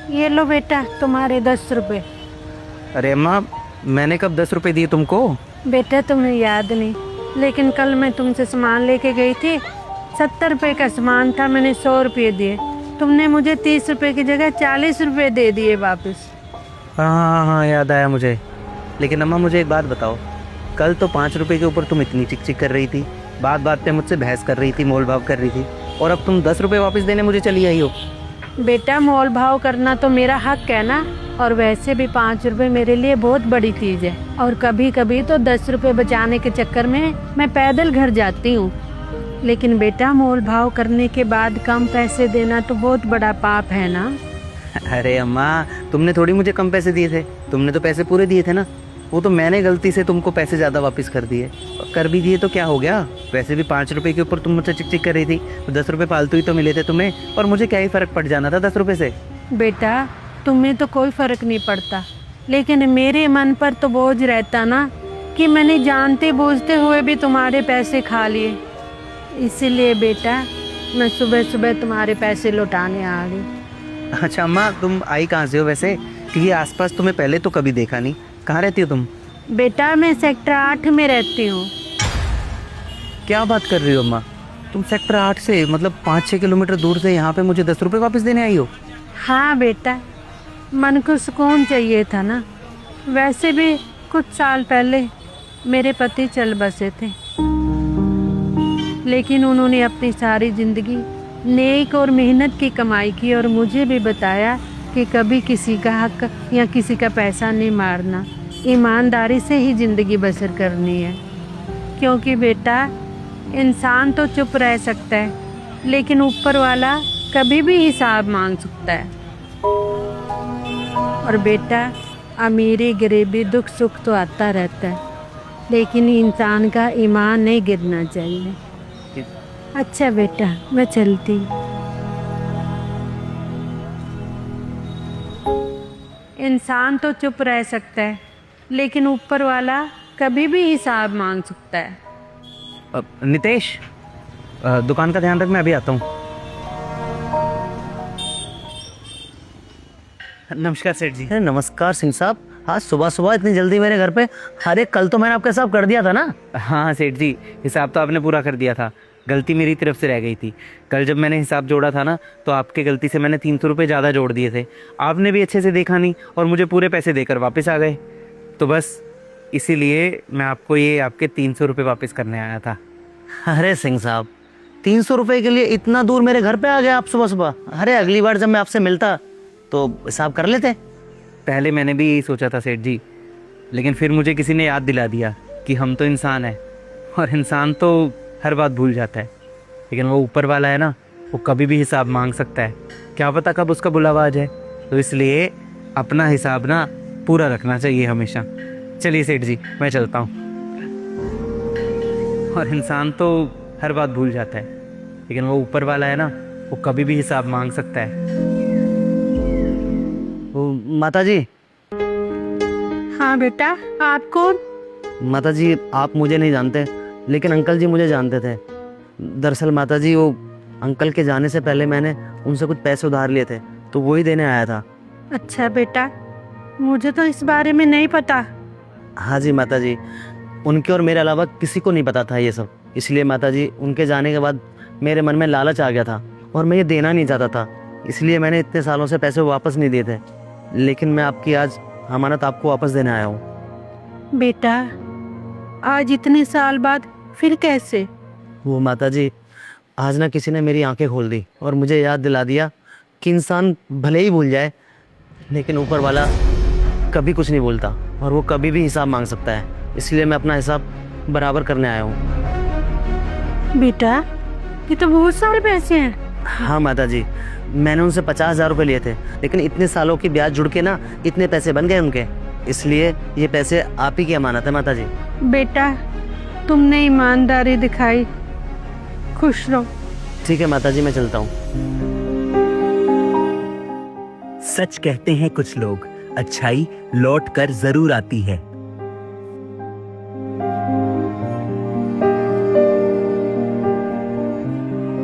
ये लो बेटा तुम्हारे 10 रुपए। अरे अम्मा, मैंने कब 10 रुपए दिए तुमको? बेटा तुम्हें याद नहीं, लेकिन कल मैं तुमसे सामान लेके गई थी। 70 रुपए का सामान था, मैंने 100 रुपये दिए। तुमने मुझे 30 रुपए की जगह 40 रुपए दे दिए वापस। हाँ हाँ हाँ, याद आया मुझे। लेकिन अम्मा मुझे एक बात बताओ, कल तो 5 रुपए के ऊपर तुम इतनी चिक चिक कर रही थी, बात बात पे मुझसे बहस कर रही थी, मोल भाव कर रही थी, और अब तुम 10 रुपए वापस देने मुझे चली आई हो। बेटा मोल भाव करना तो मेरा हक है ना, और वैसे भी 5 रुपए मेरे लिए बहुत बड़ी चीज़ है। और कभी कभी तो 10 रुपए बचाने के चक्कर में मैं पैदल घर जाती हूँ। लेकिन बेटा मोल भाव करने के बाद कम पैसे देना तो बहुत बड़ा पाप है ना। अरे अम्मा, तुमने थोड़ी मुझे कम पैसे दिए थे, तुमने तो पैसे पूरे दिए थे ना। वो तो मैंने गलती से तुमको पैसे ज़्यादा वापस कर दिए। और कर भी दिए तो क्या हो गया, वैसे भी 5 रुपए के ऊपर तुम मुझसे चिक चिक कर रही थी, तो 10 रुपए फालतू ही तो मिले थे तुम्हें, और मुझे क्या ही फ़र्क पड़ जाना था 10 रुपए से। बेटा तुम्हें तो कोई फर्क नहीं पड़ता, लेकिन मेरे मन पर तो बोझ रहता ना कि मैंने जानते बूझते हुए भी तुम्हारे पैसे खा लिए। इसीलिए बेटा मैं सुबह सुबह तुम्हारे पैसे लौटाने आ गई। अच्छा अम्मा, तुम आई कहाँ से हो वैसे? क्योंकि आसपास तुम्हें पहले तो कभी देखा नहीं। कहाँ रहती हो तुम? बेटा मैं सेक्टर 8 में रहती हूँ। क्या बात कर रही हो अम्मा, तुम सेक्टर 8 से मतलब 5-6 किलोमीटर दूर से यहाँ पे मुझे 10 रुपए वापस देने आई हो? हाँ बेटा, मन को सुकून चाहिए था ना। वैसे भी कुछ साल पहले मेरे पति चल बसे थे, लेकिन उन्होंने अपनी सारी जिंदगी नेक और मेहनत की कमाई की, और मुझे भी बताया कि कभी किसी का हक या किसी का पैसा नहीं मारना, ईमानदारी से ही ज़िंदगी बसर करनी है। क्योंकि बेटा इंसान तो चुप रह सकता है, लेकिन ऊपर वाला कभी भी हिसाब मांग सकता है। और बेटा अमीरी गरीबी दुख सुख तो आता रहता है, लेकिन इंसान का ईमान नहीं गिरना चाहिए। अच्छा बेटा मैं चलती। इंसान तो चुप रह सकता है, लेकिन ऊपर वाला कभी भी हिसाब मांग सकता है। नितेश, दुकान का ध्यान रख, मैं अभी आता हूँ। नमस्कार सेठ जी। अरे नमस्कार सिंह साहब, आज सुबह सुबह इतनी जल्दी मेरे घर पे? अरे कल तो मैंने आपका हिसाब कर दिया था ना। हाँ सेठ जी, हिसाब तो आपने पूरा कर दिया था, गलती मेरी तरफ से रह गई थी। कल जब मैंने हिसाब जोड़ा था ना, तो आपके गलती से मैंने 300 रुपये ज़्यादा जोड़ दिए थे। आपने भी अच्छे से देखा नहीं और मुझे पूरे पैसे देकर वापस आ गए। तो बस इसीलिए मैं आपको ये आपके 300 रुपये वापस करने आया था। अरे सिंह साहब, 300 रुपये के लिए इतना दूर मेरे घर पे आ गए आप सुबह सुबह? अरे अगली बार जब मैं आपसे मिलता तो हिसाब कर लेते। पहले मैंने भी यही सोचा था सेठ जी, लेकिन फिर मुझे किसी ने याद दिला दिया कि हम तो इंसान हैं, और इंसान तो हर बात भूल जाता है, लेकिन वो ऊपर वाला है ना, वो कभी भी हिसाब मांग सकता है। क्या पता कब उसका बुलावा आ जाए। तो इसलिए अपना हिसाब ना पूरा रखना चाहिए हमेशा। चलिए सेठ जी, मैं चलता हूँ। और इंसान तो हर बात भूल जाता है, लेकिन वो ऊपर वाला है ना, वो कभी भी हिसाब मांग सकता है। माता जी। हाँ बेटा, आप कौन? माता जी आप मुझे नहीं जानते, लेकिन अंकल जी मुझे जानते थे। दरअसल माता जी, वो अंकल के जाने से पहले मैंने उनसे कुछ पैसे उधार लिए थे, तो वही देने आया था। अच्छा बेटा, मुझे तो इस बारे में नहीं पता। हाँ जी माता जी, उनके और मेरे अलावा किसी को नहीं पता था ये सब। इसलिए माता जी, उनके जाने के बाद मेरे मन में लालच आ गया था, और मैं ये देना नहीं चाहता था। इसलिए मैंने इतने सालों से पैसे वापस नहीं दिए थे, लेकिन मैं आपकी आज अमानत आपको वापस देने आया हूँ। बेटा आज इतने साल बाद फिर कैसे? वो माता जी, आज ना किसी ने मेरी आंखें खोल दी और मुझे याद दिला दिया कि इंसान भले ही भूल जाए, लेकिन ऊपर वाला कभी कुछ नहीं भूलता, और वो कभी भी हिसाब मांग सकता है। इसलिए मैं अपना हिसाब बराबर करने आया हूँ। बेटा ये तो बहुत सारे पैसे हैं। हाँ माता जी, मैंने उनसे 50,000 रुपये लिए थे, लेकिन इतने सालों की ब्याज जुड़ के ना इतने पैसे बन गए उनके। इसलिए ये पैसे आप ही की अमानत है माता जी। बेटा तुमने ईमानदारी दिखाई, खुश रहो। ठीक है माता जी, मैं चलता हूँ। सच कहते हैं कुछ लोग, अच्छाई लौट कर जरूर आती है।